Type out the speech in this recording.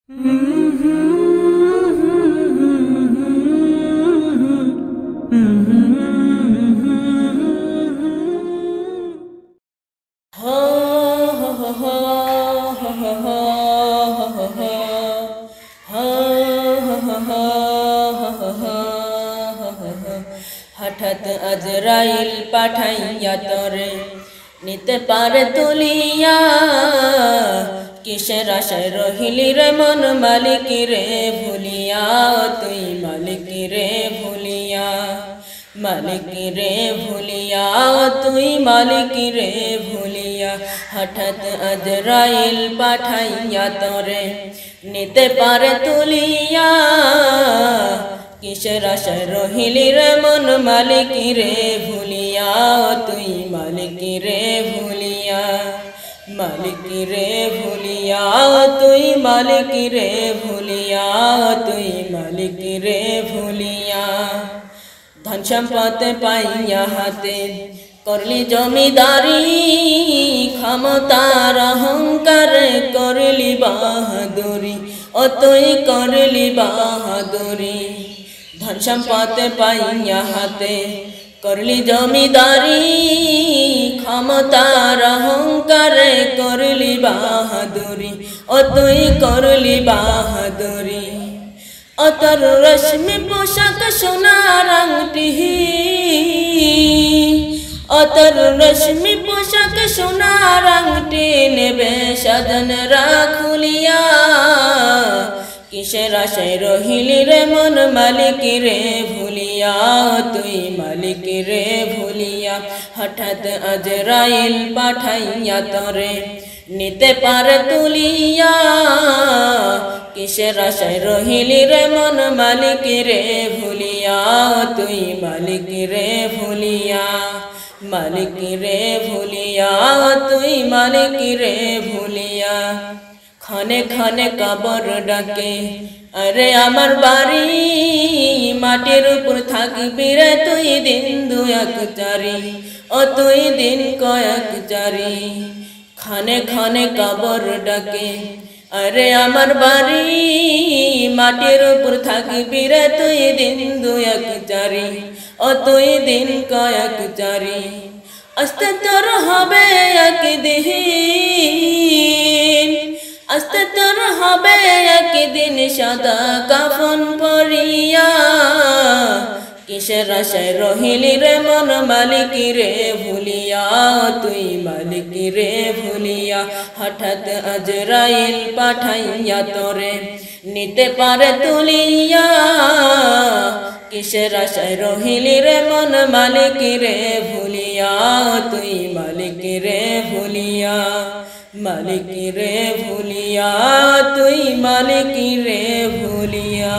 হঠাৎ আজরাইল পাঠাইয়া তরে নিতে পারে তুলিয়া, কিসের আশায় রহিলি রে মন মালিক রে ভুলিয়া, তুই মালিক রে ভুলিয়া, মালিক রে ভুলিয়া, তুই মালিক রে ভুলিয়া। হঠাৎ আজরাইল পাঠাইয়া তরে নিতে পারে তুলিয়া, কিসের আশায় রহিলি রে মন মালিক রে ভুলিয়া, তুই মালিক রে ভুলিয়া, মালিক রে ভুলিয়া, তুই মালিক রে ভুলিয়া, তুই মালিক রে ভুলিয়া। ধন সম্পদ পাইয়া হাতে করলি জমিদারি, ক্ষমতার অহংকার করলি বাহাদুরি, ও তুই করলি বাহাদুরি। ধন সম্পদ পাইয়া হাতে করলি জমিদারি, ক্ষমতার অহংকার করলি বাহাদুরি, ও তুই করলি বাহাদুরি। ও তোর রশ্মি পোশাক সোনার আংটি, ও তোর রশ্মি পোশাক সোনার আংটি নেবে সাজনরা খুলিয়া, কিসের আশায় রহিলি রে মন মালিক রে ভুলিয়া, তুই মালিক রে ভুলিয়া। হঠাৎ আজরাইল পাঠাইয়া তরে নিতে পারে তুলিয়া, কিসের আশায় রহিলি রে মন মালিক রে ভুলিয়া, তুই মালিক রে ভুলিয়া, মালিক রে ভুলিয়া, তুই মালিক রে ভুলিয়া। ক্ষণে ক্ষণে কবর ডাকে আরে আমার বাড়ি, মাটির উপর থাকবি রে তুই দিন দুয়েক চারি, ও তুই দিন কয়েক চারি। ক্ষণে ক্ষণে কবর ডাকে আরে আমার বাড়ি, মাটির উপর থাকবি রে তুই দিন দুয়েক চারি, ও তুই দিন কয়েক চারি। আস্তে তোর হবে একদিন, আস্তে তোর হবে একদিন সাদা কাফন পরিয়া, কিসের আশায় রহিলি রে মন মালিক রে ভুলিয়া, তুই মালিক রে ভুলিয়া। হঠাৎ আজরাইল পাঠাইয়া তরে নিতে পারে তুলিয়া, কিসের আশায় রহিলি রে মন মালিক রে ভুলিয়া, তুই মালিক রে ভুলিয়া, মালিক রে ভুলিয়া, তুই মালিক রে ভুলিয়া।